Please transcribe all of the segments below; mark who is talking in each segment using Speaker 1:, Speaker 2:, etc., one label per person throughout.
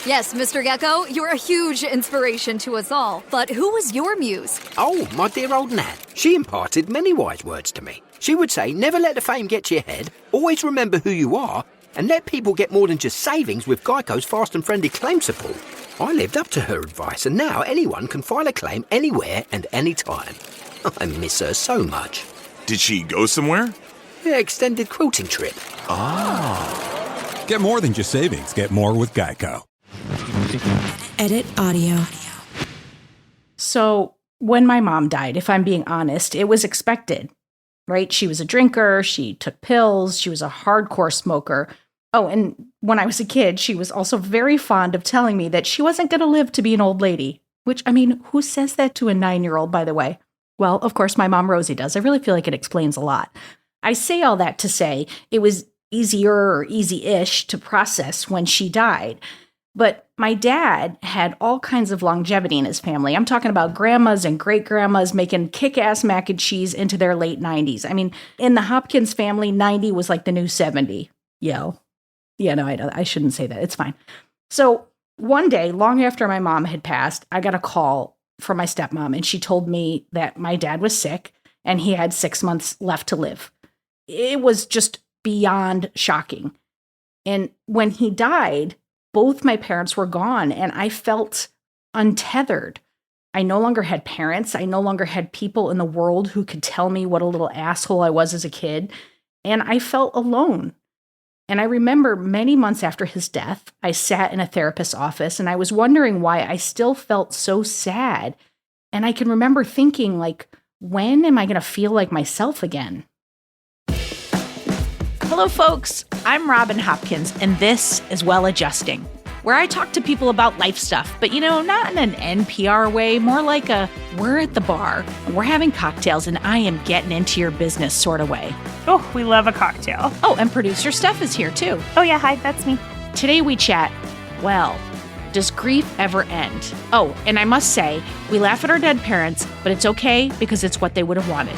Speaker 1: Yes, Mr. Gecko, you're a huge inspiration to us all. But who was your muse?
Speaker 2: Oh, my dear old Nan. She imparted many wise words to me. She would say, never let the fame get to your head, always remember who you are, and let people get more than just savings with Geico's fast and friendly claim support. I lived up to her advice, and now anyone can file a claim anywhere and anytime. I miss her so much.
Speaker 3: Did she go somewhere?
Speaker 2: Yeah, extended quilting trip.
Speaker 3: Ah.
Speaker 4: Get more than just savings. Get more with Geico.
Speaker 5: Edit audio.
Speaker 6: So when my mom died, if I'm being honest, it was expected, right? She was a drinker. She took pills. She was a hardcore smoker. Oh, and when I was a kid, she was also very fond of telling me that she wasn't going to live to be an old lady, which, I mean, who says that to a 9-year-old, by the way? Well, of course, my mom Rosie does. I really feel like it explains a lot. I say all that to say it was easier or easy-ish to process when she died. But my dad had all kinds of longevity in his family. I'm talking about grandmas and great-grandmas making kick-ass mac and cheese into their late 90s. I mean, in the Hopkins family, 90 was like the new 70. Yo. Yeah, no, I shouldn't say that. It's fine. So one day, long after my mom had passed, I got a call from my stepmom, and she told me that my dad was sick and he had 6 months left to live. It was just beyond shocking. And when he died, both my parents were gone, and I felt untethered. I no longer had parents. I no longer had people in the world who could tell me what a little asshole I was as a kid. And I felt alone. And I remember many months after his death, I sat in a therapist's office and I was wondering why I still felt so sad. And I can remember thinking, like, when am I going to feel like myself again?
Speaker 7: Hello, folks. I'm Robin Hopkins, and this is Well Adjusting, where I talk to people about life stuff, but, not in an NPR way, more like we're at the bar, and we're having cocktails, and I am getting into your business sort of way.
Speaker 8: Oh, we love a cocktail.
Speaker 7: Oh, and producer Steph is here, too.
Speaker 8: Oh, yeah, hi, that's me.
Speaker 7: Today we chat, well, does grief ever end? Oh, and I must say, we laugh at our dead parents, but it's okay because it's what they would have wanted.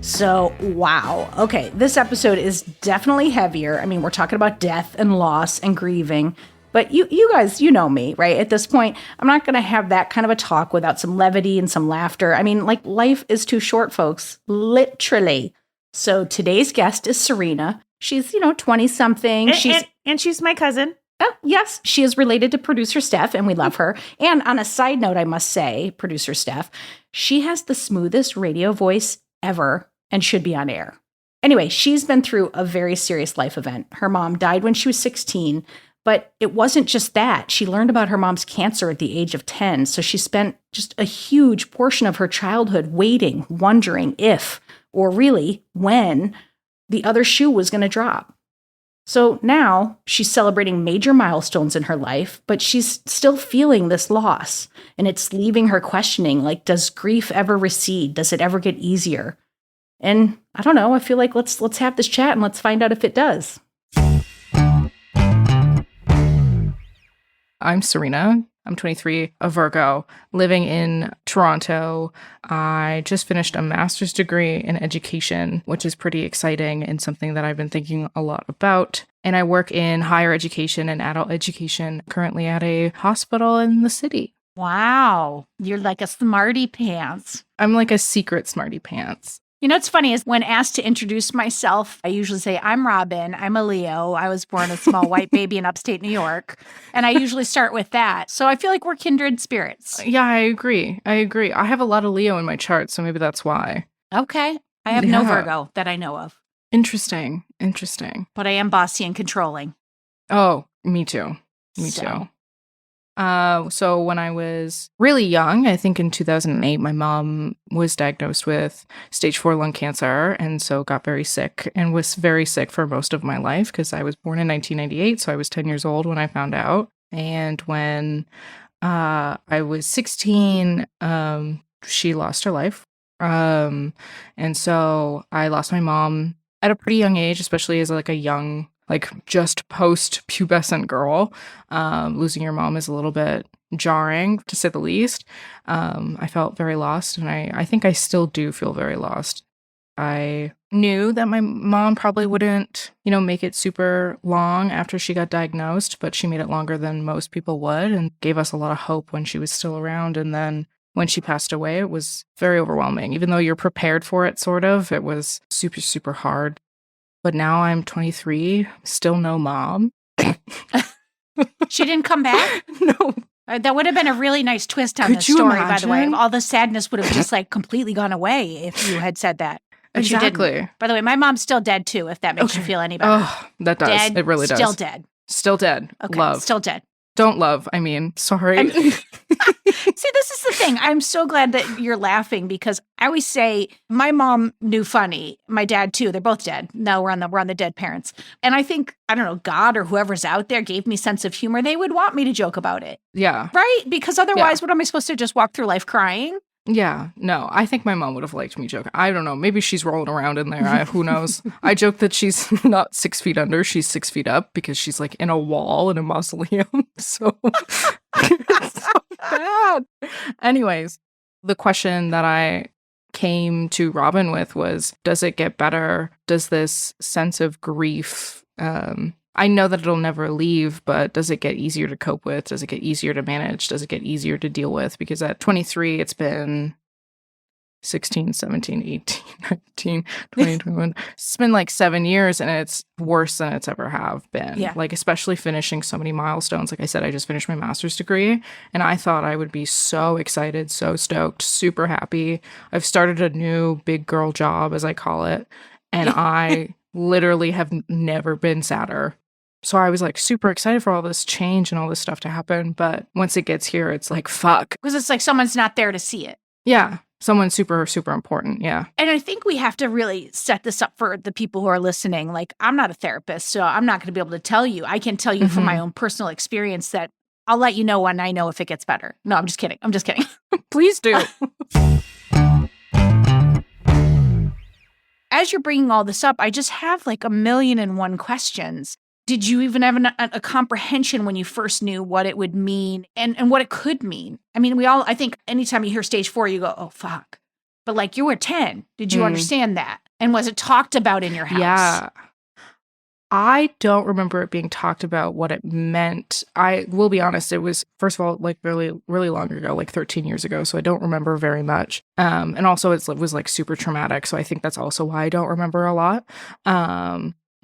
Speaker 6: So, wow. Okay, this episode is definitely heavier. I mean, we're talking about death and loss and grieving. But you guys, you know me, right? At this point, I'm not going to have that kind of a talk without some levity and some laughter. I mean, like, life is too short, folks. Literally. So today's guest is Sarina. She's, 20-something.
Speaker 8: And she's my cousin.
Speaker 6: Oh, yes. She is related to producer Steph, and we love her. And on a side note, I must say, producer Steph, she has the smoothest radio voice ever and should be on air. Anyway, she's been through a very serious life event. Her mom died when she was 16, but it wasn't just that. She learned about her mom's cancer at the age of 10, so she spent just a huge portion of her childhood waiting, wondering if, or really when, the other shoe was going to drop. So now she's celebrating major milestones in her life, but she's still feeling this loss. And it's leaving her questioning, like, does grief ever recede? Does it ever get easier? And I don't know, I feel like let's have this chat and let's find out if it does.
Speaker 9: I'm Sarina. I'm 23, a Virgo, living in Toronto. I just finished a master's degree in education, which is pretty exciting and something that I've been thinking a lot about. And I work in higher education and adult education, currently at a hospital in the city.
Speaker 7: Wow. You're like a smarty pants.
Speaker 9: I'm like a secret smarty pants.
Speaker 7: What's funny is when asked to introduce myself, I usually say, I'm Robin, I'm a Leo. I was born a small white baby in upstate New York. And I usually start with that. So I feel like we're kindred spirits.
Speaker 9: Yeah, I agree. I have a lot of Leo in my chart, so maybe that's why.
Speaker 7: Okay. I have no Virgo that I know of.
Speaker 9: Interesting.
Speaker 7: But I am bossy and controlling.
Speaker 9: Oh, me too. Too. So when I was really young, I think in 2008, my mom was diagnosed with stage 4 lung cancer and so got very sick and was very sick for most of my life because I was born in 1998, so I was 10 years old when I found out. And when I was 16, she lost her life. And so I lost my mom at a pretty young age, especially as like a young, like just post-pubescent girl. Losing your mom is a little bit jarring, to say the least. I felt very lost, and I think I still do feel very lost. I knew that my mom probably wouldn't, make it super long after she got diagnosed, but she made it longer than most people would and gave us a lot of hope when she was still around. And then when she passed away, it was very overwhelming. Even though you're prepared for it, sort of, it was super, super hard. But now I'm 23, still no mom.
Speaker 7: She didn't come back?
Speaker 9: No.
Speaker 7: That would have been a really nice twist on
Speaker 9: Could
Speaker 7: the
Speaker 9: you
Speaker 7: story, by the way.
Speaker 9: imagine?
Speaker 7: All the sadness would have just like completely gone away if you had said that. But you
Speaker 9: Exactly.
Speaker 7: didn't. By the way, my mom's still dead too, if that makes you feel any better.
Speaker 9: Oh, that does.
Speaker 7: Dead,
Speaker 9: It really does.
Speaker 7: Still dead.
Speaker 9: Still dead.
Speaker 7: Okay.
Speaker 9: Love.
Speaker 7: Still dead.
Speaker 9: Don't love. Sorry.
Speaker 7: See, this is the thing. I'm so glad that you're laughing because I always say my mom knew funny. My dad too. They're both dead. No, we're on the dead parents. And I think, I don't know, God or whoever's out there gave me sense of humor. They would want me to joke about it.
Speaker 9: Yeah.
Speaker 7: Right? Because otherwise, what am I supposed to just walk through life crying?
Speaker 9: Yeah. No, I think my mom would have liked me joking. I don't know. Maybe she's rolling around in there. Who knows? I joke that she's not 6 feet under. She's 6 feet up because she's like in a wall in a mausoleum. So it's so bad. Anyways, the question that I came to Robin with was, does it get better? Does this sense of grief, I know that it'll never leave, but does it get easier to cope with? Does it get easier to manage? Does it get easier to deal with? Because at 23, it's been 16, 17, 18, 19, 20, 21. It's been like 7 years and it's worse than it's ever have been.
Speaker 7: Yeah.
Speaker 9: Like, especially finishing so many milestones. Like I said, I just finished my master's degree and I thought I would be so excited, so stoked, super happy. I've started a new big girl job, as I call it. And I literally have never been sadder. So I was like super excited for all this change and all this stuff to happen. But once it gets here, it's like, fuck.
Speaker 7: Because it's like someone's not there to see it.
Speaker 9: Yeah. Someone super, super important. Yeah.
Speaker 7: And I think we have to really set this up for the people who are listening. Like, I'm not a therapist, so I'm not going to be able to tell you. I can tell you from my own personal experience that I'll let you know when I know if it gets better. No, I'm just kidding. I'm just kidding.
Speaker 9: Please do.
Speaker 7: As you're bringing all this up, I just have like 1,000,001 questions. Did you even have a comprehension when you first knew what it would mean and what it could mean? I mean, I think anytime you hear stage 4, you go, oh, fuck. But like, you were 10. Did you understand that? And was it talked about in your house?
Speaker 9: Yeah. I don't remember it being talked about what it meant. I will be honest, it was, first of all, like really, really long ago, like 13 years ago. So I don't remember very much. And also it was like super traumatic. So I think that's also why I don't remember a lot.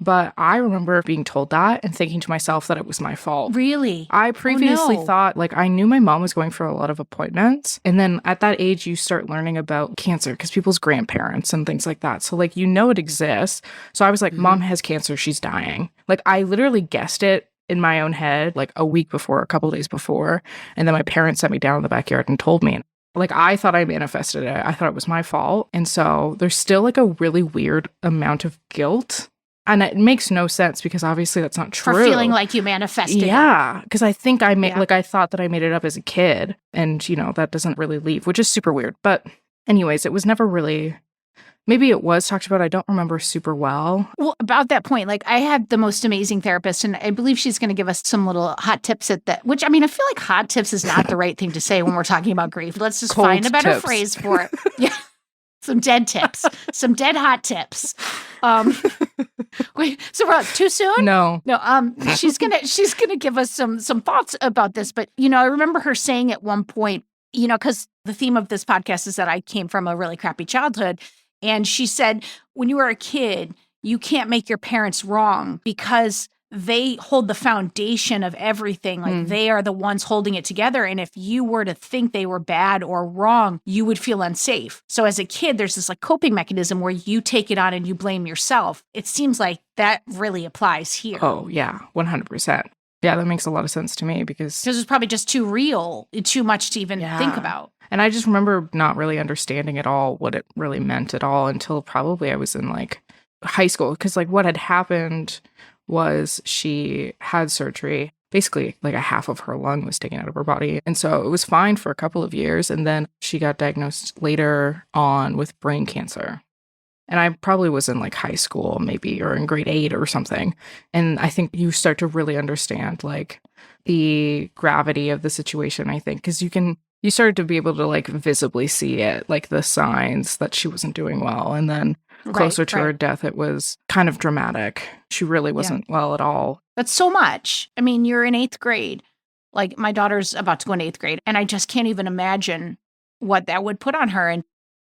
Speaker 9: But I remember being told that and thinking to myself that it was my fault.
Speaker 7: Really?
Speaker 9: I previously
Speaker 7: no.
Speaker 9: thought, like, I knew my mom was going for a lot of appointments. And then at that age, you start learning about cancer because people's grandparents and things like that. So, like, it exists. So I was like, Mom has cancer. She's dying. Like, I literally guessed it in my own head, like a week before, a couple days before. And then my parents sent me down in the backyard and told me. Like, I thought I manifested it. I thought it was my fault. And so there's still, like, a really weird amount of guilt. And it makes no sense because obviously that's not true.
Speaker 7: For feeling like you manifested it.
Speaker 9: Yeah, because I think I made, like, I thought that I made it up as a kid. And, that doesn't really leave, which is super weird. But anyways, it was never really, maybe it was talked about. I don't remember super well.
Speaker 7: Well, about that point, like, I had the most amazing therapist, and I believe she's going to give us some little hot tips at that, which, I mean, I feel like hot tips is not the right thing to say when we're talking about grief. Let's just
Speaker 9: Cold
Speaker 7: find a better
Speaker 9: tips.
Speaker 7: phrase for it. Yeah. Some dead tips, some dead hot tips. Wait, so we're too soon?
Speaker 9: No.
Speaker 7: She's gonna give us some thoughts about this. But I remember her saying at one point, because the theme of this podcast is that I came from a really crappy childhood, and she said, when you were a kid, you can't make your parents wrong because they hold the foundation of everything. Like they are the ones holding it together. And if you were to think they were bad or wrong, you would feel unsafe. So as a kid, there's this like coping mechanism where you take it on and you blame yourself. It seems like that really applies here.
Speaker 9: Oh, yeah, 100%. Yeah, that makes a lot of sense to me because
Speaker 7: it's probably just too real, too much to even think about.
Speaker 9: And I just remember not really understanding at all what it really meant at all until probably I was in like high school. Because like what had happened was she had surgery. Basically, like a half of her lung was taken out of her body. And so it was fine for a couple of years. And then she got diagnosed later on with brain cancer. And I probably was in like high school, maybe, or in grade 8 or something. And I think you start to really understand like the gravity of the situation, I think, because you started to be able to like visibly see it, like the signs that she wasn't doing well. And then closer to
Speaker 6: right.
Speaker 9: her death, it was kind of dramatic. She really wasn't well at all.
Speaker 6: That's so much. I mean, you're in 8th grade. Like, my daughter's about to go in 8th grade, and I just can't even imagine what that would put on her. And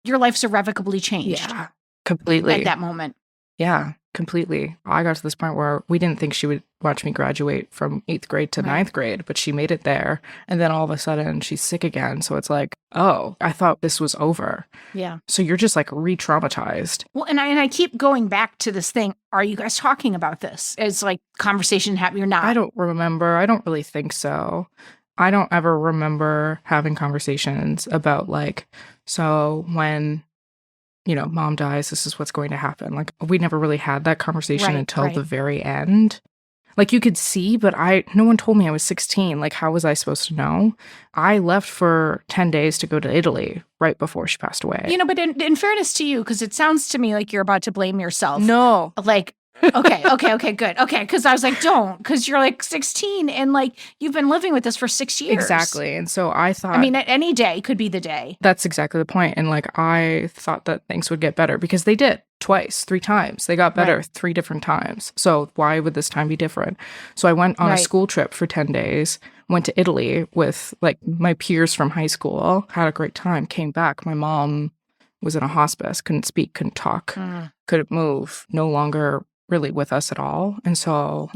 Speaker 6: your life's irrevocably changed.
Speaker 9: Yeah, completely.
Speaker 6: At that moment.
Speaker 9: Yeah, completely. I got to this point where we didn't think she would watch me graduate from 8th grade to 9th grade, but she made it there. And then all of a sudden she's sick again. So it's like, oh, I thought this was over.
Speaker 6: Yeah.
Speaker 9: So you're just like re-traumatized.
Speaker 6: Well, and I keep going back to this thing. Are you guys talking about this? It's like conversation happening or not?
Speaker 9: I don't remember. I don't really think so. I don't ever remember having conversations about like, so when, you know, mom dies, this is what's going to happen. Like, we never really had that conversation until the very end. Like, you could see, but no one told me I was 16. Like, how was I supposed to know? I left for 10 days to go to Italy right before she passed away.
Speaker 6: You know, but in fairness to you, because it sounds to me like you're about to blame yourself.
Speaker 9: No.
Speaker 6: Like, okay, good. Okay, because I was like, don't, because you're like 16 and like you've been living with this for 6 years.
Speaker 9: Exactly. And so I thought,
Speaker 6: I mean, any day could be the day.
Speaker 9: That's exactly the point. And like, I thought that things would get better because they did twice, 3 times. They got better 3 different times. So why would this time be different? So I went on a school trip for 10 days, went to Italy with like my peers from high school, had a great time, came back. My mom was in a hospice, couldn't speak, couldn't talk, couldn't move, no longer really with us at all. And so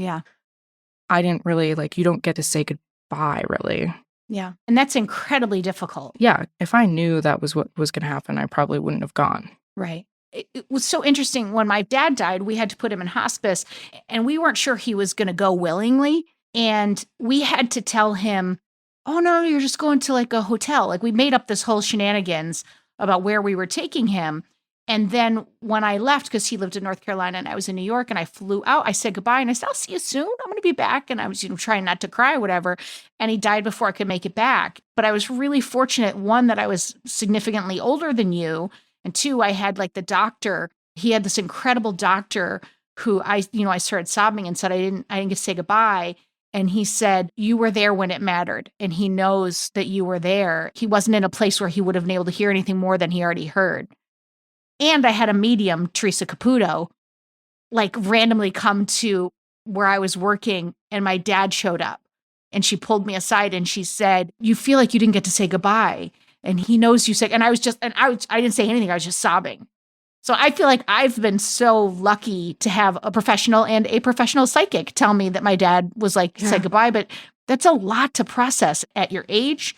Speaker 9: I didn't really like, you don't get to say goodbye really.
Speaker 6: Yeah. And that's incredibly difficult.
Speaker 9: Yeah. If I knew that was what was going to happen, I probably wouldn't have gone.
Speaker 6: Right. It was so interesting. When my dad died, we had to put him in hospice and we weren't sure he was going to go willingly. And we had to tell him, oh no, you're just going to like a hotel. Like, we made up this whole shenanigans about where we were taking him. And then when I left, because he lived in North Carolina and I was in New York, and I flew out, I said goodbye and I said, I'll see you soon. I'm going to be back. And I was, trying not to cry or whatever. And he died before I could make it back. But I was really fortunate, 1, that I was significantly older than you. And 2, I had like the doctor. He had this incredible doctor who I started sobbing and said, I didn't get to say goodbye. And he said, you were there when it mattered. And he knows that you were there. He wasn't in a place where he would have been able to hear anything more than he already heard. And I had a medium, Teresa Caputo, like randomly come to where I was working, and my dad showed up and she pulled me aside and she said, you feel like you didn't get to say goodbye. And he knows you said, and I didn't say anything. I was just sobbing. So I feel like I've been so lucky to have a professional and a professional psychic tell me that my dad was like, said goodbye, but that's a lot to process at your age.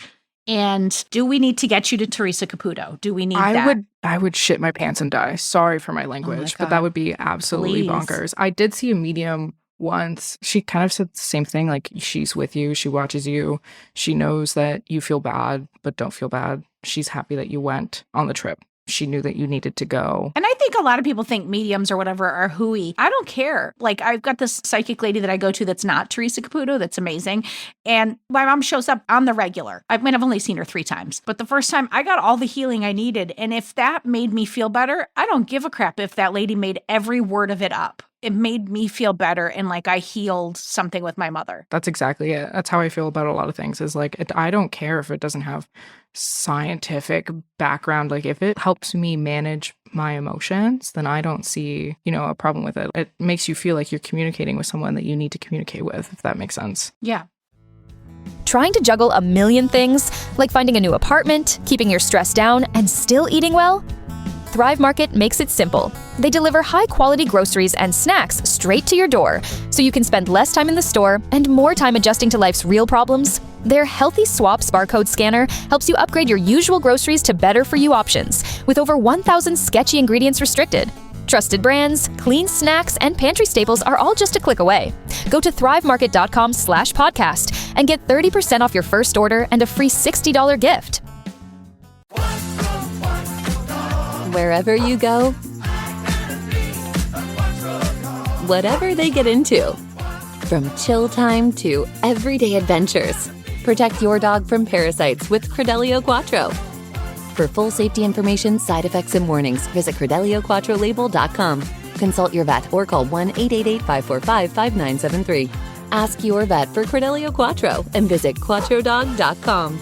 Speaker 6: And do we need to get you to Teresa Caputo? Do we need that?
Speaker 9: I would shit my pants and die. Sorry for my language, but that would be absolutely bonkers. I did see a medium once. She kind of said the same thing. Like, she's with you. She watches you. She knows that you feel bad, but don't feel bad. She's happy that you went on the trip. She knew that you needed to go.
Speaker 6: And I think a lot of people think mediums or whatever are hooey. I don't care. Like, I've got this psychic lady that I go to that's not Teresa Caputo. That's amazing. And my mom shows up on the regular. I mean, I've only seen her 3 times. But the first time, I got all the healing I needed. And if that made me feel better, I don't give a crap if that lady made every word of it up. It made me feel better and like I healed something with my mother.
Speaker 9: That's exactly it. That's how I feel about a lot of things, is like, I don't care if it doesn't have scientific background. Like, if it helps me manage my emotions, then I don't see, a problem with it. It makes you feel like you're communicating with someone that you need to communicate with, if that makes sense.
Speaker 6: Yeah.
Speaker 1: Trying to juggle a million things, like finding a new apartment, keeping your stress down, and still eating well? Thrive Market makes it simple. They deliver high-quality groceries and snacks straight to your door, so you can spend less time in the store and more time adjusting to life's real problems. Their Healthy Swaps barcode scanner helps you upgrade your usual groceries to better-for-you options, with over 1,000 sketchy ingredients restricted. Trusted brands, clean snacks, and pantry staples are all just a click away. Go to thrivemarket.com/podcast and get 30% off your first order and a free $60 gift.
Speaker 10: Wherever you go, whatever they get into, from chill time to everyday adventures, protect your dog from parasites with Credelio Quattro. For full safety information, side effects, and warnings, visit CredeliaQuattroLabel.com. Consult your vet or call 1-888-545-5973. Ask your vet for Credelio Quattro and visit QuattroDog.com.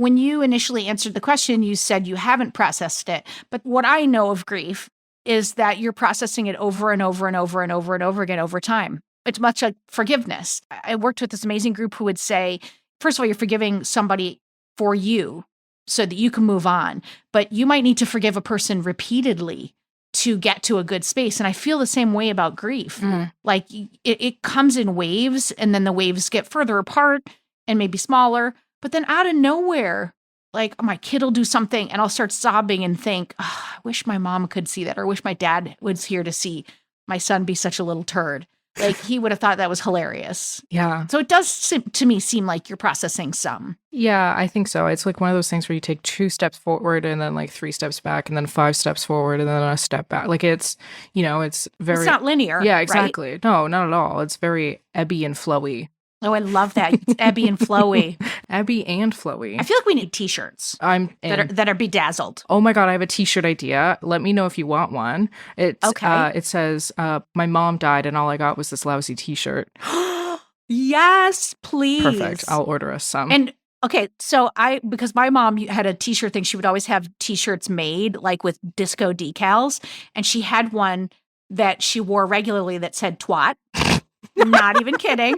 Speaker 7: when you initially answered the question, you said you haven't processed it. But what I know of grief is that you're processing it over and over and over and over and over again over time. It's much like forgiveness. I worked with this amazing group who would say, first of all, you're forgiving somebody for you so that you can move on. But you might need to forgive a person repeatedly to get to a good space. And I feel the same way about grief. Like it comes in waves, and then the waves get further apart and maybe smaller. But then out of nowhere, like my kid will do something and I'll start sobbing and think, oh, I wish my mom could see that, or I wish my dad was here to see my son be such a little turd. Like he would have thought that was hilarious.
Speaker 9: Yeah.
Speaker 7: So it does to me seem like you're processing some.
Speaker 9: Yeah, I think so. It's like one of those things where you take 2 steps forward and then like 3 steps back and then 5 steps forward and then a step back. Like it's, it's very...
Speaker 7: It's not linear.
Speaker 9: Yeah, exactly.
Speaker 7: Right?
Speaker 9: No, not at all. It's very ebby and flowy.
Speaker 7: Oh, I love that. It's ebby and flowy.
Speaker 9: Ebby and flowy.
Speaker 7: I feel like we need t-shirts that are bedazzled.
Speaker 9: Oh my God, I have a t-shirt idea. Let me know if you want one. It's
Speaker 7: okay.
Speaker 9: It says, my mom died and all I got was this lousy t-shirt.
Speaker 7: Yes, please.
Speaker 9: Perfect. I'll order us some.
Speaker 7: And okay, so because my mom had a t-shirt thing, she would always have t-shirts made like with disco decals. And she had one that she wore regularly that said twat. Not even kidding.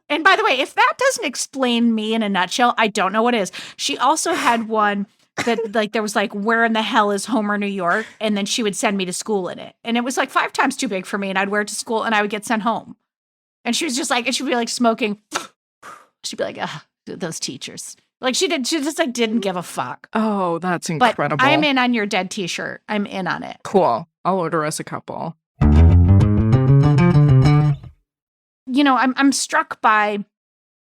Speaker 7: And by the way, if that doesn't explain me in a nutshell, I don't know what is. She also had one that like there was like, where in the hell is Homer, New York? And then she would send me to school in it. And it was like 5 times too big for me. And I'd wear it to school and I would get sent home. And she was just like, and she'd be like smoking. She'd be like, those teachers. Like she just like didn't give a fuck.
Speaker 9: Oh, that's incredible.
Speaker 7: But I'm in on your dead t-shirt. I'm in on it.
Speaker 9: Cool. I'll order us a couple.
Speaker 7: I'm struck by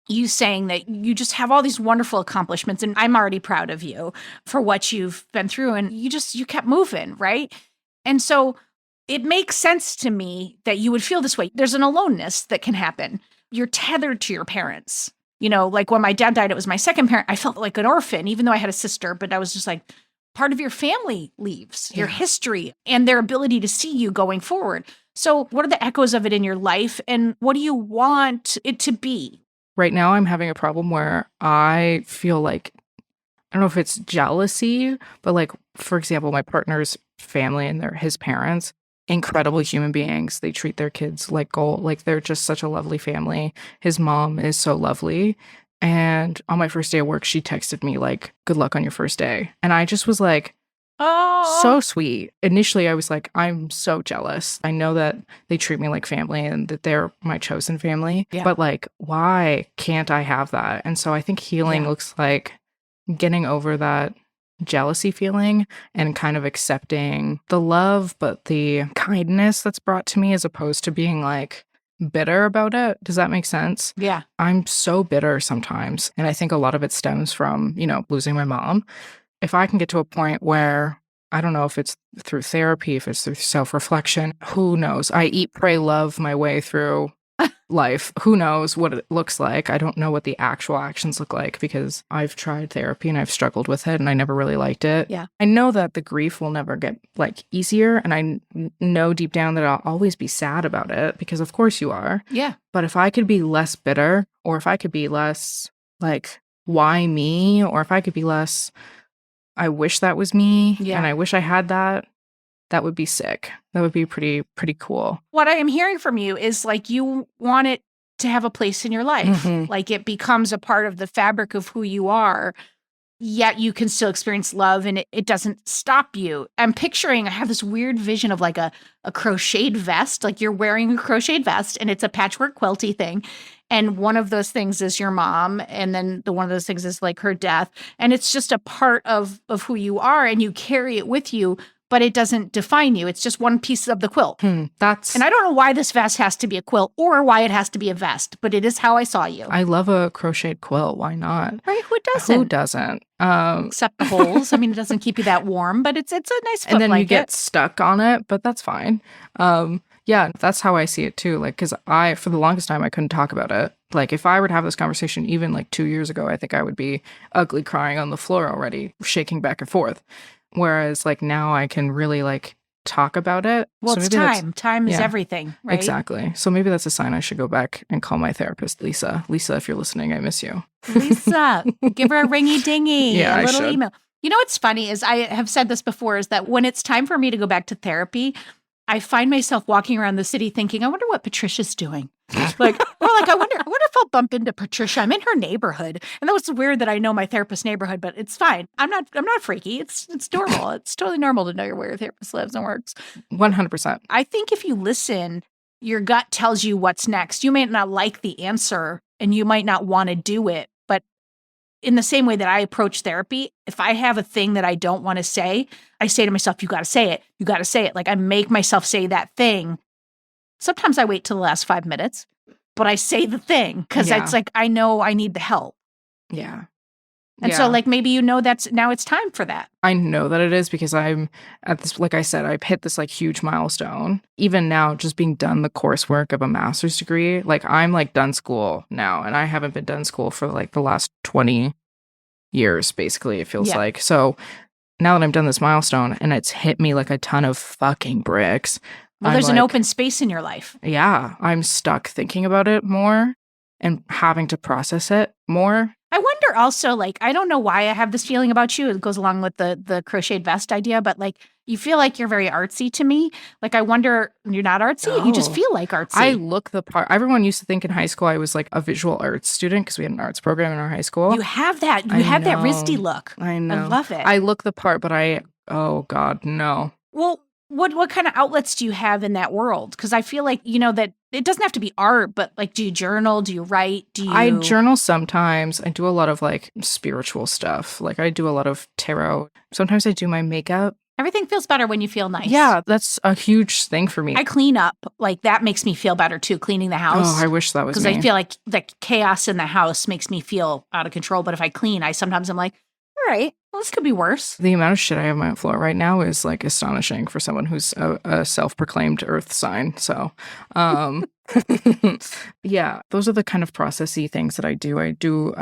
Speaker 7: you saying that you just have all these wonderful accomplishments, and I'm already proud of you for what you've been through, and you kept moving, right? And so it makes sense to me that you would feel this way. There's an aloneness that can happen. You're tethered to your parents. Like when my dad died, it was my second parent. I felt like an orphan, even though I had a sister, but I was just like, part of your family leaves, your history, and their ability to see you going forward. So what are the echoes of it in your life, and what do you want it to be?
Speaker 9: Right now, I'm having a problem where I feel like, I don't know if it's jealousy, but like, for example, my partner's family and his parents, incredible human beings. They treat their kids like gold. Like they're just such a lovely family. His mom is so lovely. And on my first day of work, she texted me like, good luck on your first day. And I just was like, oh, so sweet. Initially, I was like, I'm so jealous. I know that they treat me like family and that they're my chosen family. Yeah. But like, why can't I have that? And so I think healing looks like getting over that jealousy feeling and kind of accepting the love, but the kindness that's brought to me as opposed to being like bitter about it. Does that make sense?
Speaker 7: Yeah.
Speaker 9: I'm so bitter sometimes. And I think a lot of it stems from, losing my mom. If I can get to a point where, I don't know if it's through therapy, if it's through self-reflection, who knows? I eat, pray, love my way through life. Who knows what it looks like? I don't know what the actual actions look like because I've tried therapy and I've struggled with it and I never really liked it.
Speaker 7: Yeah.
Speaker 9: I know that the grief will never get like easier, and I know deep down that I'll always be sad about it because of course you are.
Speaker 7: Yeah.
Speaker 9: But if I could be less bitter, or if I could be less like, why me? Or if I could be less, I wish that was me and I wish I had that. That would be sick. That would be pretty cool.
Speaker 7: What I am hearing from you is like you want it to have a place in your life. Mm-hmm. Like it becomes a part of the fabric of who you are, yet you can still experience love and it doesn't stop you. I'm picturing, I have this weird vision of like a crocheted vest, like you're wearing a crocheted vest and it's a patchwork quilty thing. And one of those things is your mom. And then one of those things is like her death. And it's just a part of who you are and you carry it with you, but it doesn't define you. It's just one piece of the quilt. And I don't know why this vest has to be a quilt or why it has to be a vest, but it is how I saw you.
Speaker 9: I love a crocheted quilt. Why not?
Speaker 7: Right? Who doesn't?
Speaker 9: Who doesn't?
Speaker 7: Except the holes. I mean, it doesn't keep you that warm, but it's a nice foot
Speaker 9: and then
Speaker 7: blanket.
Speaker 9: You get stuck on it, but that's fine. Yeah, that's how I see it too. Like, because for the longest time, I couldn't talk about it. Like, if I were to have this conversation even like 2 years ago, I think I would be ugly crying on the floor already, shaking back and forth. Whereas like now I can really like talk about it.
Speaker 7: Well,
Speaker 9: So
Speaker 7: it's
Speaker 9: maybe that's-
Speaker 7: time. Time is
Speaker 9: yeah.
Speaker 7: everything, right?
Speaker 9: Exactly. So maybe that's a sign I should go back and call my therapist, Lisa. Lisa, if you're listening, I miss you.
Speaker 7: Lisa, give her a ringy dingy,
Speaker 9: Yeah,
Speaker 7: a
Speaker 9: I
Speaker 7: little
Speaker 9: should.
Speaker 7: email. You know what's funny is I have said this before is that when it's time for me to go back to therapy, I find myself walking around the city thinking, I wonder what Patricia's doing. I wonder if I'll bump into Patricia. I'm in her neighborhood. And that was weird that I know my therapist's neighborhood, but it's fine. I'm not freaky. It's normal. It's totally normal to know where your therapist lives and works.
Speaker 9: 100%.
Speaker 7: I think if you listen, your gut tells you what's next. You may not like the answer and you might not want to do it, but in the same way that I approach therapy, if I have a thing that I don't want to say, I say to myself, you got to say it. You got to say it. Like I make myself say that thing. Sometimes I wait till the last 5 minutes, but I say the thing because
Speaker 9: Yeah.
Speaker 7: it's like, I know I need the help.
Speaker 9: Yeah.
Speaker 7: And so like maybe now it's time for that.
Speaker 9: I know that it is because I'm at this, like I said, I've hit this like huge milestone. Even now, just being done the coursework of a master's degree, like I'm like done school now, and I haven't been done school for like the last 20 years, basically, it feels like. So now that I'm done this milestone and it's hit me like a ton of fucking bricks.
Speaker 7: Well, there's an open space in your life.
Speaker 9: Yeah, I'm stuck thinking about it more and having to process it more.
Speaker 7: I wonder also, like, I don't know why I have this feeling about you. It goes along with the crocheted vest idea, but like, you feel like you're very artsy to me. Like, I wonder, you're not artsy? You just
Speaker 9: No.
Speaker 7: feel like artsy.
Speaker 9: I look the part. Everyone used to think in high school I was like a visual arts student because we had an arts program in our high school.
Speaker 7: You have that. You
Speaker 9: I
Speaker 7: have that
Speaker 9: know.
Speaker 7: Risty look.
Speaker 9: I know.
Speaker 7: I love it.
Speaker 9: I look the part, but oh God, no.
Speaker 7: Well, what kind of outlets do you have in that world? Because I feel like, that it doesn't have to be art, but like, do you journal? Do you write?
Speaker 9: I journal sometimes. I do a lot of like spiritual stuff. Like I do a lot of tarot. Sometimes I do my makeup.
Speaker 7: Everything feels better when you feel nice.
Speaker 9: Yeah, that's a huge thing for me.
Speaker 7: I clean up. Like that makes me feel better too, cleaning the house.
Speaker 9: Oh, I wish that was me.
Speaker 7: Because I feel like the chaos in the house makes me feel out of control. But if I clean, I'm like, all right, well, this could be worse.
Speaker 9: The amount of shit I have on my floor right now is like astonishing for someone who's a self-proclaimed earth sign. So, yeah, those are the kind of processy things that I do. I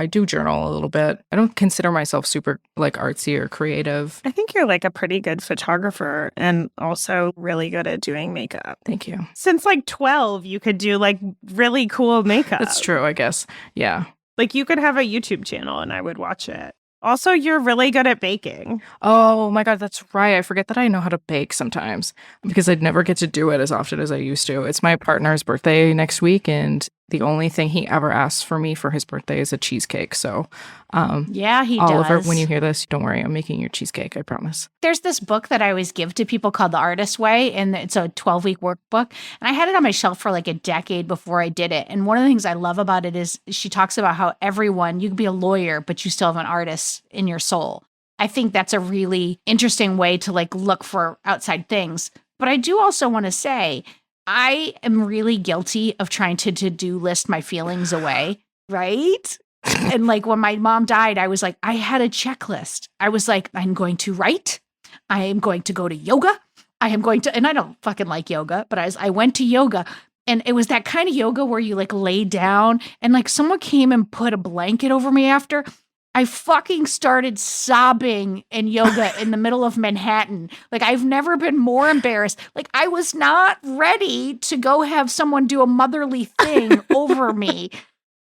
Speaker 9: do journal a little bit. I don't consider myself super like artsy or creative.
Speaker 8: I think you're like a pretty good photographer and also really good at doing makeup.
Speaker 9: Thank you.
Speaker 8: Since like 12, you could do like really cool makeup.
Speaker 9: That's true, I guess. Yeah.
Speaker 8: Like you could have a YouTube channel and I would watch it. Also, you're really good at baking.
Speaker 9: Oh my God, that's right. I forget that I know how to bake sometimes because I'd never get to do it as often as I used to. It's my partner's birthday next week, and the only thing he ever asks for me for his birthday is a cheesecake. So,
Speaker 7: yeah, he
Speaker 9: Oliver,
Speaker 7: does.
Speaker 9: when you hear this, don't worry. I'm making your cheesecake, I promise.
Speaker 7: There's this book that I always give to people called The Artist Way, and it's a 12-week workbook. And I had it on my shelf for like a decade before I did it. And one of the things I love about it is she talks about how you can be a lawyer, but you still have an artist in your soul. I think that's a really interesting way to like look for outside things. But I do also want to say, I am really guilty of trying to to-do list my feelings away, right? And like when my mom died, I was like, I had a checklist. I was like, I'm going to write. I am going to go to yoga. I am going to, and I don't fucking like yoga, but I went to yoga. And it was that kind of yoga where you like lay down and like someone came and put a blanket over me after. I fucking started sobbing in yoga in the middle of Manhattan. Like, I've never been more embarrassed. Like, I was not ready to go have someone do a motherly thing over me.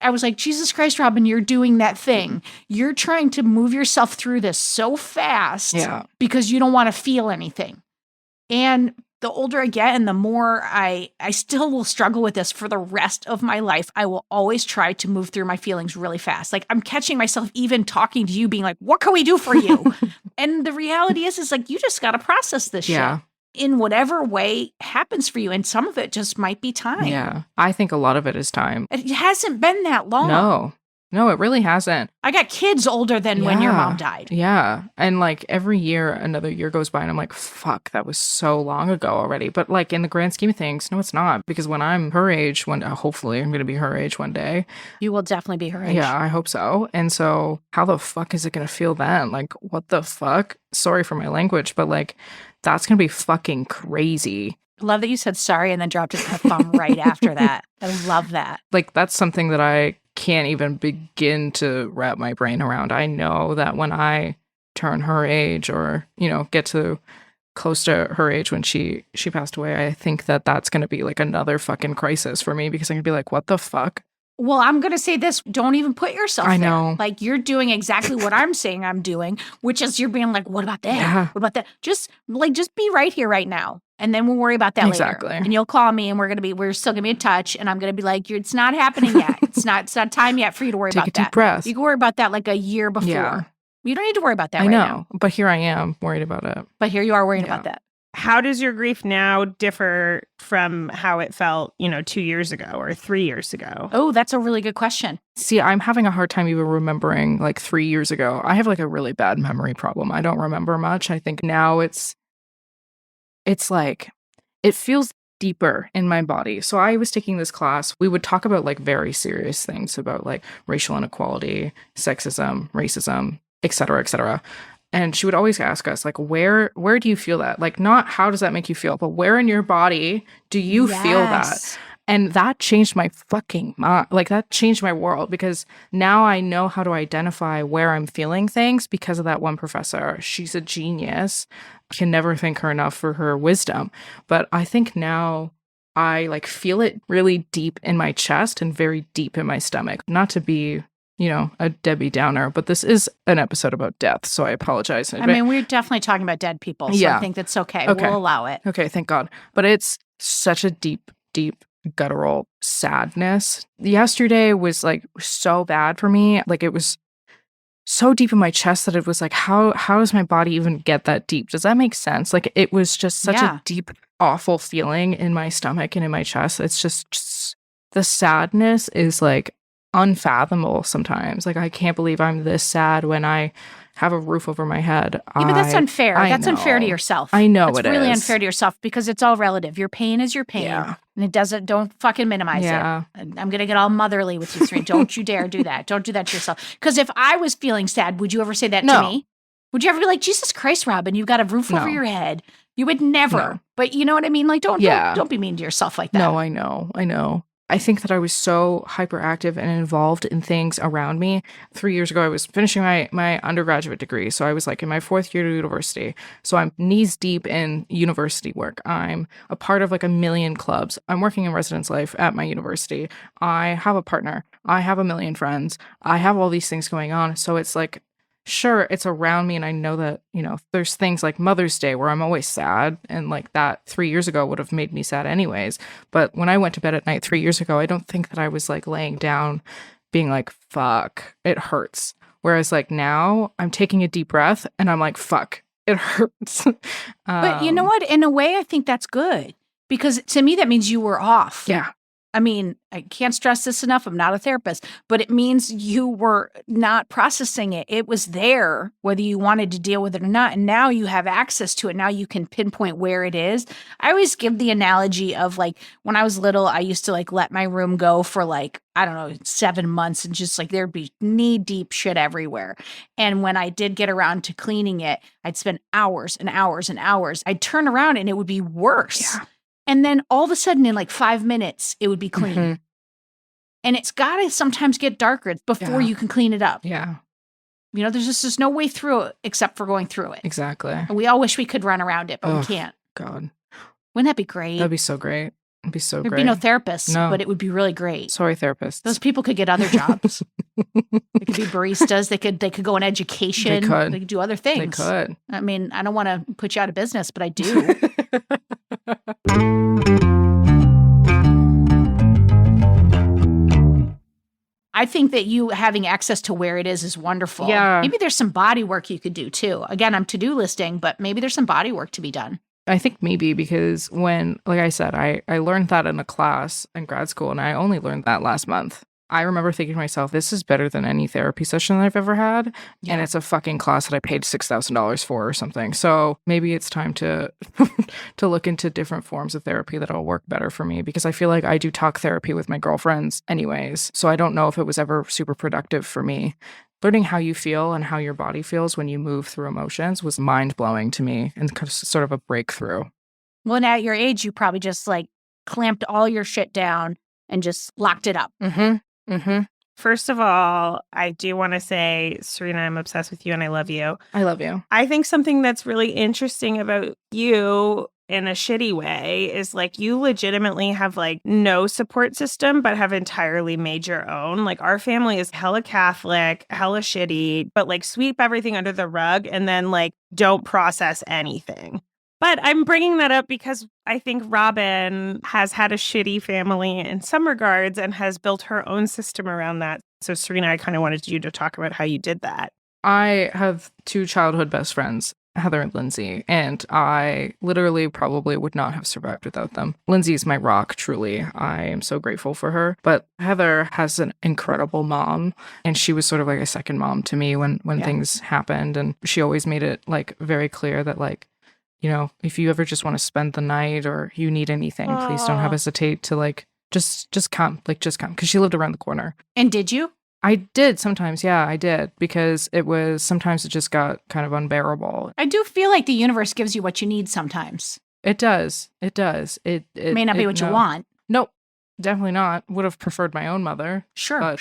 Speaker 7: I was like, Jesus Christ, Robin, you're doing that thing. You're trying to move yourself through this so fast because you don't want to feel anything. And the older I get and the more I still will struggle with this for the rest of my life. I will always try to move through my feelings really fast. Like I'm catching myself even talking to you being like, what can we do for you? And the reality is like, you just got to process this shit in whatever way happens for you. And some of it just might be time.
Speaker 9: Yeah. I think a lot of it is time.
Speaker 7: It hasn't been that long.
Speaker 9: No, it really hasn't.
Speaker 7: I got kids older than when your mom died.
Speaker 9: Yeah. And like every year, another year goes by and I'm like, fuck, that was so long ago already. But like in the grand scheme of things, no, it's not. Because when I'm her age, hopefully I'm going to be her age one day.
Speaker 7: You will definitely be her age.
Speaker 9: Yeah, I hope so. And so how the fuck is it going to feel then? Like, what the fuck? Sorry for my language, but like, that's going to be fucking crazy.
Speaker 7: Love that you said sorry and then dropped a F-bomb right after that. I love that.
Speaker 9: Like, that's something that I can't even begin to wrap my brain around. I know that when I turn her age or, get to close to her age when she passed away, I think that that's going to be like another fucking crisis for me because I'm going to be like, what the fuck?
Speaker 7: Well, I'm going to say this. Don't even put yourself
Speaker 9: I
Speaker 7: there.
Speaker 9: know.
Speaker 7: Like, you're doing exactly what I'm saying I'm doing, which is you're being like, what about that?
Speaker 9: Yeah.
Speaker 7: What about that? Just be right here right now. And then we'll worry about that
Speaker 9: Exactly.
Speaker 7: later. And you'll call me and we're still going to be in touch. And I'm going to be like, it's not happening yet. It's not time yet for you to worry about that.
Speaker 9: Take a deep breath.
Speaker 7: You can worry about that like a year before.
Speaker 9: Yeah.
Speaker 7: You don't need to worry about that
Speaker 9: I
Speaker 7: right
Speaker 9: know,
Speaker 7: now.
Speaker 9: but here I am worried about it.
Speaker 7: But here you are worrying about that.
Speaker 8: How does your grief now differ from how it felt, 2 years ago or 3 years ago?
Speaker 7: Oh, that's a really good question.
Speaker 9: See, I'm having a hard time even remembering like 3 years ago. I have like a really bad memory problem. I don't remember much. I think now it's like, it feels deeper in my body. So I was taking this class. We would talk about like very serious things about like racial inequality, sexism, racism, et cetera, et cetera. And she would always ask us, like, where do you feel that? Like, not how does that make you feel, but where in your body do you feel that? And that changed my fucking mind. Like, that changed my world because now I know how to identify where I'm feeling things because of that one professor. She's a genius. I can never thank her enough for her wisdom. But I think now I, like, feel it really deep in my chest and very deep in my stomach. Not to be a Debbie Downer, but this is an episode about death, so I apologize.
Speaker 7: I mean, we're definitely talking about dead people, so I think that's okay. We'll allow it.
Speaker 9: Okay, thank God. But it's such a deep, deep, guttural sadness. Yesterday was like so bad for me. Like it was so deep in my chest that it was like, how does my body even get that deep? Does that make sense? Like it was just such a deep, awful feeling in my stomach and in my chest. It's just the sadness is like unfathomable sometimes. Like I can't believe I'm this sad when I have a roof over my head.
Speaker 7: Yeah, but that's unfair. That's unfair to yourself.
Speaker 9: I know
Speaker 7: it's really unfair to yourself because it's all relative. Your pain is your pain. And don't fucking minimize it. I'm going to get all motherly with you, Sarina. Don't you dare do that. Don't do that to yourself. Because if I was feeling sad, would you ever say that to me? Would you ever be like, Jesus Christ, Robin, you've got a roof over your head? You would never. No. But you know what I mean? Like, don't be mean to yourself like that.
Speaker 9: No, I know. I think that I was so hyperactive and involved in things around me. 3 years ago, I was finishing my undergraduate degree. So I was like in my fourth year of university. So I'm knees deep in university work. I'm a part of like a million clubs. I'm working in residence life at my university. I have a partner. I have a million friends. I have all these things going on. So it's like, sure, it's around me. And I know that, there's things like Mother's Day where I'm always sad. And like that 3 years ago would have made me sad anyways. But when I went to bed at night 3 years ago, I don't think that I was like laying down being like, fuck, it hurts. Whereas like now I'm taking a deep breath and I'm like, fuck, it hurts.
Speaker 7: But you know what? In a way, I think that's good because to me, that means you were off.
Speaker 9: Yeah.
Speaker 7: I mean, I can't stress this enough. I'm not a therapist, but it means you were not processing it. It was there, whether you wanted to deal with it or not. And now you have access to it. Now you can pinpoint where it is. I always give the analogy of like when I was little, I used to like let my room go for like, 7 months and just like there'd be knee deep shit everywhere. And when I did get around to cleaning it, I'd spend hours and hours and hours. I'd turn around and it would be worse. Yeah. And then all of a sudden in like 5 minutes, it would be clean. Mm-hmm. And it's got to sometimes get darker before you can clean it up.
Speaker 9: Yeah.
Speaker 7: There's just no way through it except for going through it.
Speaker 9: Exactly.
Speaker 7: And we all wish we could run around it, but we can't.
Speaker 9: God.
Speaker 7: Wouldn't that be great?
Speaker 9: That'd be so great. It'd be so
Speaker 7: There'd
Speaker 9: great.
Speaker 7: be no therapists, but it would be really great.
Speaker 9: Sorry, therapists.
Speaker 7: Those people could get other jobs. They could be baristas. They could go in education. They could do other things.
Speaker 9: They could.
Speaker 7: I mean, I don't want to put you out of business, but I do. I think that you having access to where it is wonderful.
Speaker 9: Yeah.
Speaker 7: Maybe there's some body work you could do too. Again, I'm to-do listing, but maybe there's some body work to be done.
Speaker 9: I think maybe because when, like I said, I learned that in a class in grad school and I only learned that last month. I remember thinking to myself, this is better than any therapy session that I've ever had. Yeah. And it's a fucking class that I paid $6,000 for or something. So maybe it's time to to look into different forms of therapy that'll work better for me because I feel like I do talk therapy with my girlfriends anyways. So I don't know if it was ever super productive for me. Learning how you feel and how your body feels when you move through emotions was mind-blowing to me and sort of a breakthrough.
Speaker 7: Well, at your age, you probably just like clamped all your shit down and just locked it up.
Speaker 9: Mm-hmm. Mm-hmm.
Speaker 8: First of all, I do want to say, Sarina, I'm obsessed with you and I love you.
Speaker 9: I love you.
Speaker 8: I think something that's really interesting about you in a shitty way is like you legitimately have like no support system, but have entirely made your own. Like our family is hella Catholic, hella shitty, but like sweep everything under the rug and then like don't process anything. But I'm bringing that up because I think Robin has had a shitty family in some regards and has built her own system around that. So, Sarina, I kind of wanted you to talk about how you did that.
Speaker 9: I have 2 childhood best friends, Heather and Lindsay, and I literally probably would not have survived without them. Lindsay is my rock, truly. I am so grateful for her. But Heather has an incredible mom, and she was sort of like a second mom to me when things happened. And she always made it like very clear that like, you know, if you ever just want to spend the night or you need anything, please don't hesitate to like just come, because she lived around the corner.
Speaker 7: And did you?
Speaker 9: I did sometimes, yeah, I did, because sometimes it just got kind of unbearable.
Speaker 7: I do feel like the universe gives you what you need sometimes.
Speaker 9: It does. It does. It
Speaker 7: may not be what you want.
Speaker 9: Nope, definitely not. Would have preferred my own mother.
Speaker 7: Sure.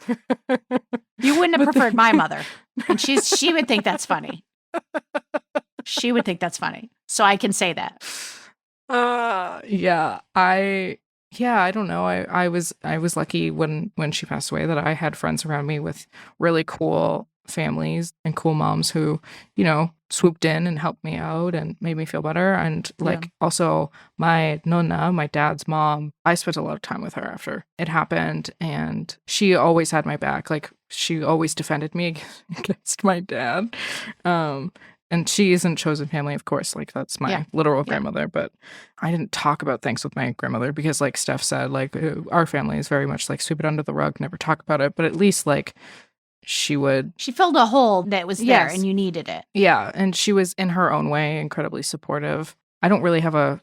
Speaker 7: You wouldn't have preferred my mother. And she would think that's funny. She would think that's funny. So I can say that.
Speaker 9: I don't know. I was lucky when she passed away that I had friends around me with really cool families and cool moms who, you know, swooped in and helped me out and made me feel better. And like also my nonna, my dad's mom, I spent a lot of time with her after it happened, and she always had my back. Like she always defended me against my dad. And she isn't chosen family, of course. Like, that's my literal grandmother. But I didn't talk about things with my grandmother because, like Steph said, like, our family is very much like sweep it under the rug, never talk about it. But at least, like, she
Speaker 7: filled a hole that was there and you needed it.
Speaker 9: Yeah. And she was, in her own way, incredibly supportive. I don't really have a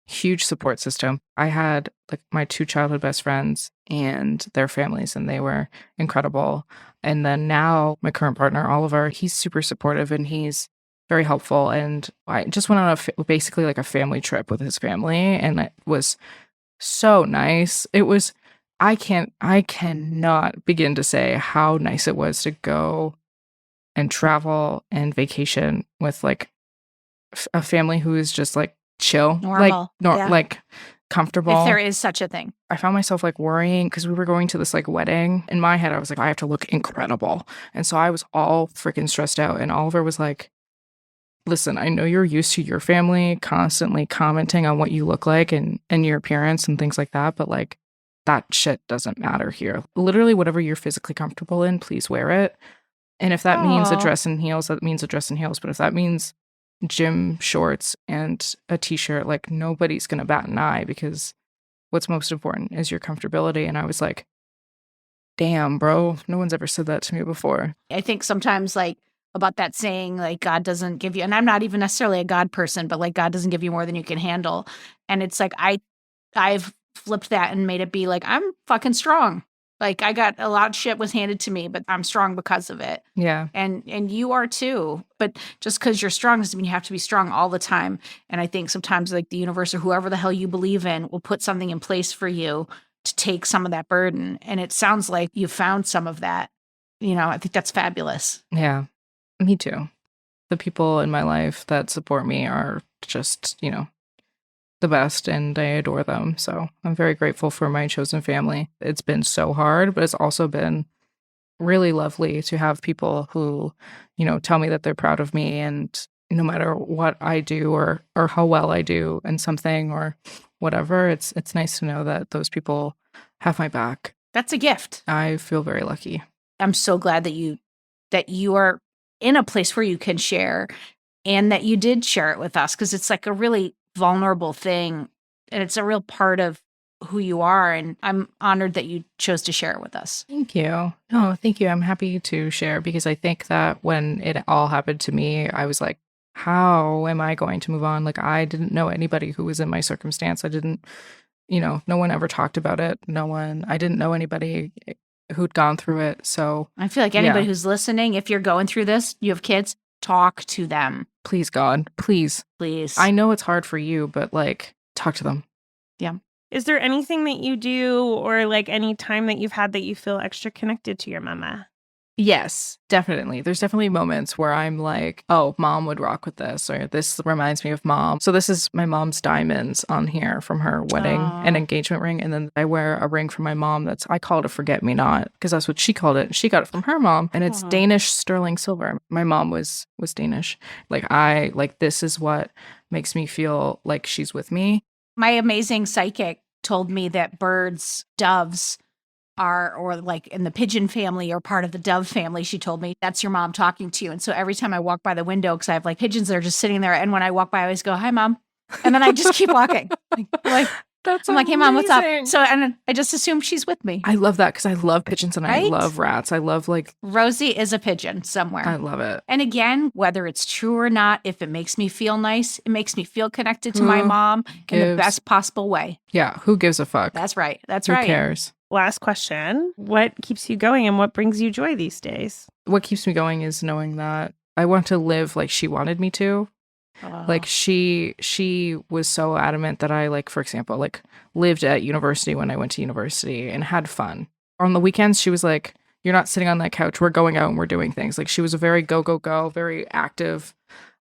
Speaker 9: huge support system. I had, like, my 2 childhood best friends and their families, and they were incredible. And then now my current partner, Oliver, he's super supportive and he's very helpful. And I just went on basically like a family trip with his family, and it was so nice. It was, I cannot begin to say how nice it was to go and travel and vacation with like a family who is just like chill,
Speaker 7: normal,
Speaker 9: like comfortable.
Speaker 7: If there is such a thing.
Speaker 9: I found myself like worrying because we were going to this like wedding. In my head, I was like, I have to look incredible. And so I was all freaking stressed out. And Oliver was like, listen, I know you're used to your family constantly commenting on what you look like and your appearance and things like that, but like that shit doesn't matter here. Literally, whatever you're physically comfortable in, please wear it. And if that means a dress and heels, that means a dress and heels. But if that means gym shorts and a t-shirt, like nobody's going to bat an eye, because what's most important is your comfortability. And I was like, damn, bro, no one's ever said that to me before.
Speaker 7: I think sometimes like about that saying, like, God doesn't give you, and I'm not even necessarily a God person, but like God doesn't give you more than you can handle. And it's like, I've flipped that and made it be like, I'm fucking strong. Like I got a lot of shit was handed to me, but I'm strong because of it.
Speaker 9: Yeah.
Speaker 7: And you are too. But just because you're strong doesn't mean you have to be strong all the time. And I think sometimes like the universe or whoever the hell you believe in will put something in place for you to take some of that burden. And it sounds like you found some of that. You know, I think that's fabulous.
Speaker 9: Yeah. Me too. The people in my life that support me are just, you know, the best, and I adore them. So I'm very grateful for my chosen family. It's been so hard, but it's also been really lovely to have people who, you know, tell me that they're proud of me, and no matter what I do or how well I do in something or whatever, it's nice to know that those people have my back.
Speaker 7: That's a gift.
Speaker 9: I feel very lucky.
Speaker 7: I'm so glad that you are in a place where you can share, and that you did share it with us, because it's like a really vulnerable thing, and it's a real part of who you are, and I'm honored that you chose to share it with us.
Speaker 9: Thank you. No, thank you. I'm happy to share, because I think that when it all happened to me, I was like, how am I going to move on? Like, I didn't know anybody who was in my circumstance. I didn't, you know, no one ever talked about it. I didn't know anybody who'd gone through it. So
Speaker 7: I feel like anybody who's listening, if you're going through this, you have kids, talk to them.
Speaker 9: Please, God, please.
Speaker 7: Please.
Speaker 9: I know it's hard for you, but like, talk to them.
Speaker 7: Yeah.
Speaker 8: Is there anything that you do or like any time that you've had that you feel extra connected to your mama?
Speaker 9: Yes, definitely. There's definitely moments where I'm like, oh, mom would rock with this, or this reminds me of mom. So this is my mom's diamonds on here from her wedding and engagement ring. And then I wear a ring from my mom I call it a forget-me-not because that's what she called it. She got it from her mom and it's Danish sterling silver. My mom was Danish. This is what makes me feel like she's with me.
Speaker 6: My amazing psychic told me that birds, doves, or like in the pigeon family or part of the dove family. She told me that's your mom talking to you. And so every time I walk by the window, because I have like pigeons that are just sitting there, and when I walk by, I always go, "Hi, mom," and then I just keep walking.
Speaker 9: That's
Speaker 6: I'm like, "Hey, mom, what's up?" So and I just assume she's with me.
Speaker 9: I love that because I love pigeons and I love rats. I love
Speaker 6: Rosie is a pigeon somewhere.
Speaker 9: I love it.
Speaker 6: And again, whether it's true or not, if it makes me feel nice, it makes me feel connected to my mom in the best possible way.
Speaker 9: Yeah, who gives a fuck?
Speaker 6: That's right.
Speaker 9: Who cares?
Speaker 8: Last question. What keeps you going and what brings you joy these days?
Speaker 9: What keeps me going is knowing that I want to live like she wanted me to. Like she was so adamant that I, like, for example, like lived at university when I went to university and had fun. On the weekends, she was like, "You're not sitting on that couch. We're going out and we're doing things." Like she was a very go, very active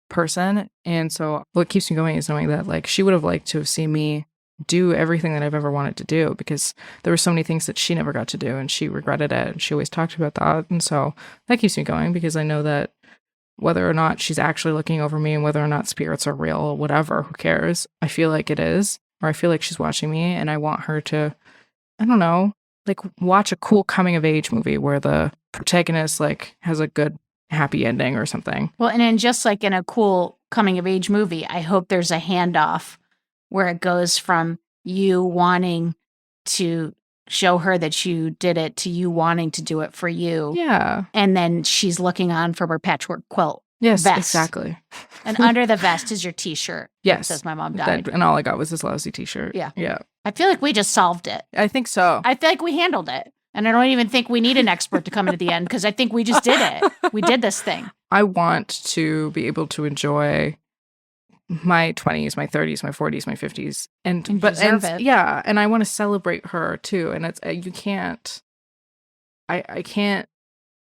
Speaker 9: person. And so what keeps me going is knowing that like she would have liked to have seen me do everything that I've ever wanted to do, because there were so many things that she never got to do and she regretted it. And she always talked about that. And so that keeps me going because I know that whether or not she's actually looking over me and whether or not spirits are real or whatever, who cares? I feel like it is, or I feel like she's watching me and I want her to, I don't know, like watch a cool coming of age movie where the protagonist like has a good happy ending or something.
Speaker 6: Well, and then just like in a cool coming of age movie, I hope there's a handoff where it goes from you wanting to show her that you did it to you wanting to do it for you.
Speaker 9: Yeah.
Speaker 6: And then she's looking on from her patchwork quilt.
Speaker 9: Yes,
Speaker 6: vest.
Speaker 9: exactly.
Speaker 6: And under the vest is your t-shirt.
Speaker 9: Yes.
Speaker 6: That says my mom died.
Speaker 9: And all I got was this lousy t-shirt.
Speaker 6: Yeah.
Speaker 9: Yeah.
Speaker 6: I feel like we just solved it.
Speaker 9: I think so.
Speaker 6: I feel like we handled it. And I don't even think we need an expert to come into the end because I think we just did it. We did this thing.
Speaker 9: I want to be able to enjoy my 20s, my 30s, my 40s, my 50s. Yeah, and I want to celebrate her too. And it's you can't I can't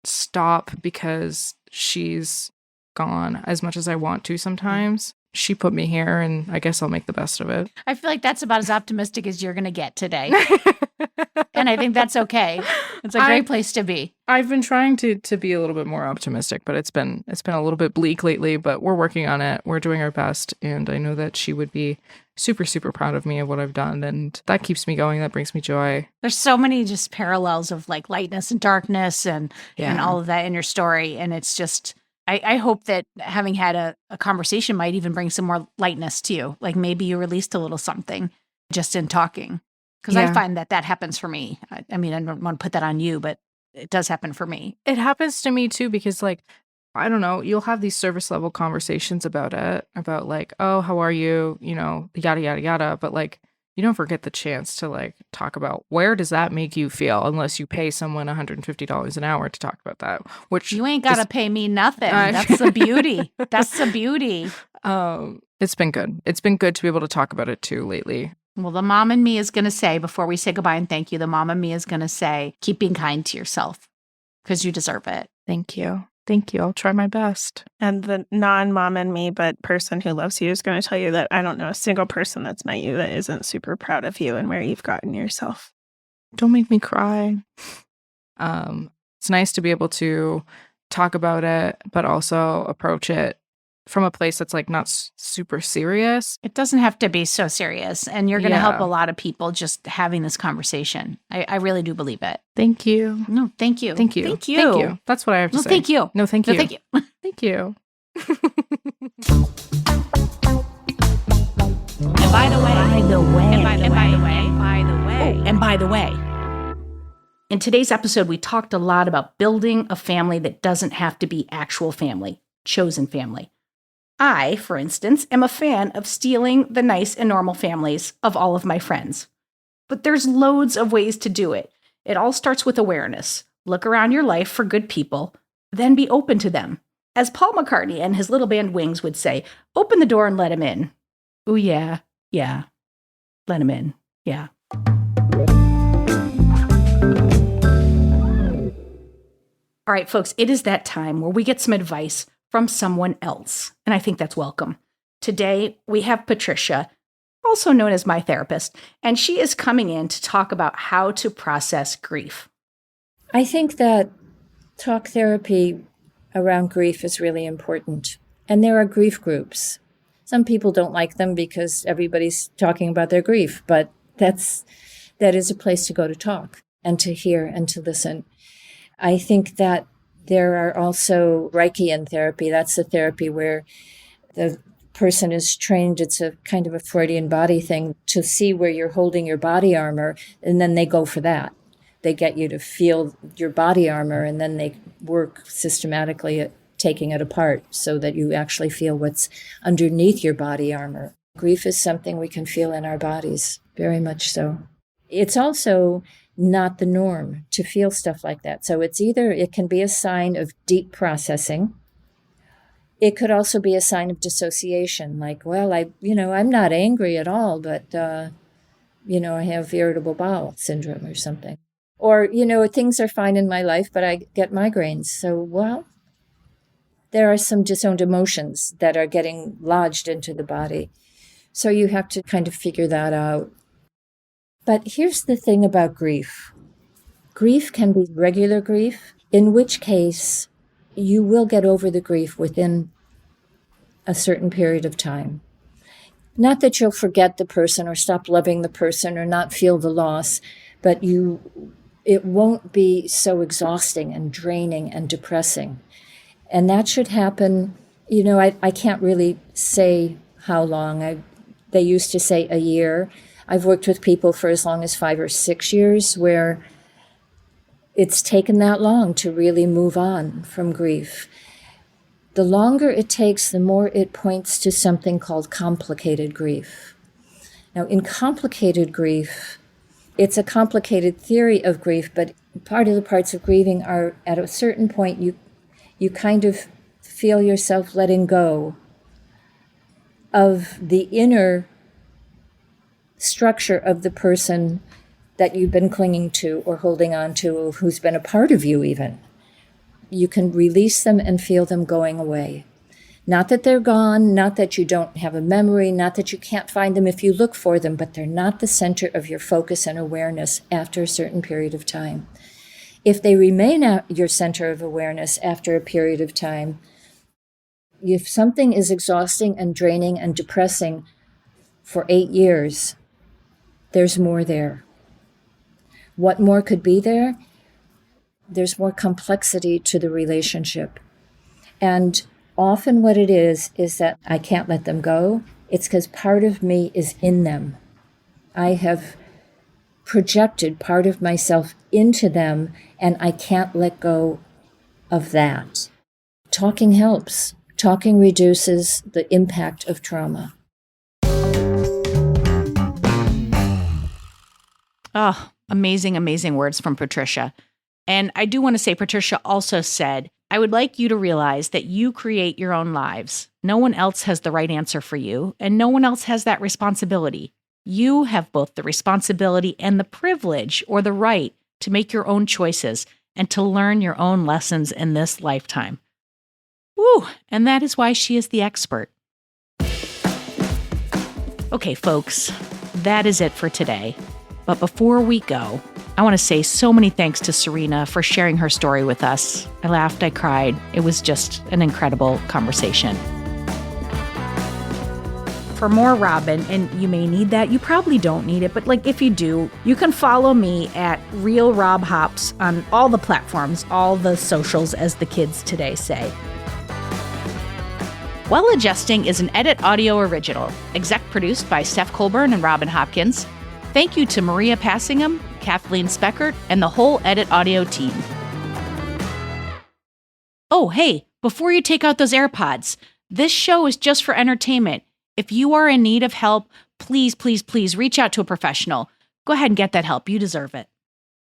Speaker 9: stop because she's gone as much as I want to sometimes. She put me here and I guess I'll make the best of it.
Speaker 6: I feel like that's about as optimistic as you're going to get today. And I think that's okay. It's a great place to be.
Speaker 9: I've been trying to be a little bit more optimistic, but it's been a little bit bleak lately, but we're working on it. We're doing our best. And I know that she would be super, super proud of me of what I've done. And that keeps me going. That brings me joy.
Speaker 6: There's so many just parallels of like lightness and darkness and all of that in your story. And it's just, I hope that having had a conversation might even bring some more lightness to you. Like maybe you released a little something just in talking. Because I find that happens for me. I mean, I don't want to put that on you, but it does happen for me.
Speaker 9: It happens to me too, because like, I don't know, you'll have these service level conversations about it, about like, oh, how are you? You know, yada, yada, yada. But like, you don't forget the chance to like talk about where does that make you feel unless you pay someone $150 an hour to talk about that, which
Speaker 6: you ain't got to pay me nothing. That's the beauty. That's the beauty.
Speaker 9: It's been good. It's been good to be able to talk about it too lately.
Speaker 6: Well, the mom in me is going to say, before we say goodbye and thank you, the mom in me is going to say, keep being kind to yourself because you deserve it.
Speaker 9: Thank you. Thank you. I'll try my best.
Speaker 8: And the non-mom in me, but person who loves you is going to tell you that I don't know a single person that's met you that isn't super proud of you and where you've gotten yourself.
Speaker 9: Don't make me cry. It's nice to be able to talk about it, but also approach it from a place that's like not super serious.
Speaker 6: It doesn't have to be so serious. And you're going to help a lot of people just having this conversation. I really do believe it.
Speaker 9: Thank you.
Speaker 6: No, thank you.
Speaker 9: Thank you.
Speaker 6: Thank you.
Speaker 9: Thank you. That's what I have to say.
Speaker 6: Thank you.
Speaker 9: No, thank you.
Speaker 6: No, thank you.
Speaker 9: Thank you.
Speaker 7: And by the way, in today's episode, we talked a lot about building a family that doesn't have to be actual family, chosen family. I, for instance, am a fan of stealing the nice and normal families of all of my friends. But there's loads of ways to do it. It all starts with awareness. Look around your life for good people, then be open to them. As Paul McCartney and his little band Wings would say, open the door and let him in. Ooh, yeah, let him in.
Speaker 6: Yeah. All right, folks, it is that time where we get some advice from someone else, and I think that's welcome. Today, we have Patricia, also known as my therapist, and she is coming in to talk about how to process grief.
Speaker 11: I think that talk therapy around grief is really important. And there are grief groups. Some people don't like them because everybody's talking about their grief, but that is a place to go to talk and to hear and to listen. I think that there are also Reichian therapy. That's the therapy where the person is trained. It's a kind of a Freudian body thing to see where you're holding your body armor, and then they go for that. They get you to feel your body armor, and then they work systematically at taking it apart so that you actually feel what's underneath your body armor. Grief is something we can feel in our bodies, very much so. It's also not the norm to feel stuff like that. So it can be a sign of deep processing. It could also be a sign of dissociation, like, well, I'm not angry at all, but, I have irritable bowel syndrome or something. Or, things are fine in my life, but I get migraines. So, well, there are some disowned emotions that are getting lodged into the body. So you have to kind of figure that out. But here's the thing about grief. Grief can be regular grief, in which case you will get over the grief within a certain period of time. Not that you'll forget the person or stop loving the person or not feel the loss, but it won't be so exhausting and draining and depressing. And that should happen, I can't really say how long. They used to say a year. I've worked with people for as long as 5 or 6 years where it's taken that long to really move on from grief. The longer it takes, the more it points to something called complicated grief. Now, in complicated grief, it's a complicated theory of grief, but part of the parts of grieving are at a certain point you kind of feel yourself letting go of the inner structure of the person that you've been clinging to or holding on to, or who's been a part of you even. You can release them and feel them going away. Not that they're gone, not that you don't have a memory, not that you can't find them if you look for them, but they're not the center of your focus and awareness after a certain period of time. If they remain at your center of awareness after a period of time, if something is exhausting and draining and depressing for 8 years, there's more there. What more could be there? There's more complexity to the relationship. And often what it is that I can't let them go. It's because part of me is in them. I have projected part of myself into them, and I can't let go of that. Talking helps. Talking reduces the impact of trauma.
Speaker 7: Oh, amazing, amazing words from Patricia. And I do want to say, Patricia also said, I would like you to realize that you create your own lives. No one else has the right answer for you, and no one else has that responsibility. You have both the responsibility and the privilege or the right to make your own choices and to learn your own lessons in this lifetime. Woo! And that is why she is the expert. Okay, folks, that is it for today. But before we go, I want to say so many thanks to Sarina for sharing her story with us. I laughed, I cried. It was just an incredible conversation. For more Robin, and you may need that, you probably don't need it, but if you do, you can follow me at Real Rob Hops on all the platforms, all the socials, as the kids today say. Well Adjusting is an Edit Audio original, exec produced by Steph Colburn and Robin Hopkins. Thank you to Maria Passingham, Kathleen Speckert, and the whole Edit Audio team. Oh, hey, before you take out those AirPods, this show is just for entertainment. If you are in need of help, please, please, please reach out to a professional. Go ahead and get that help. You deserve it.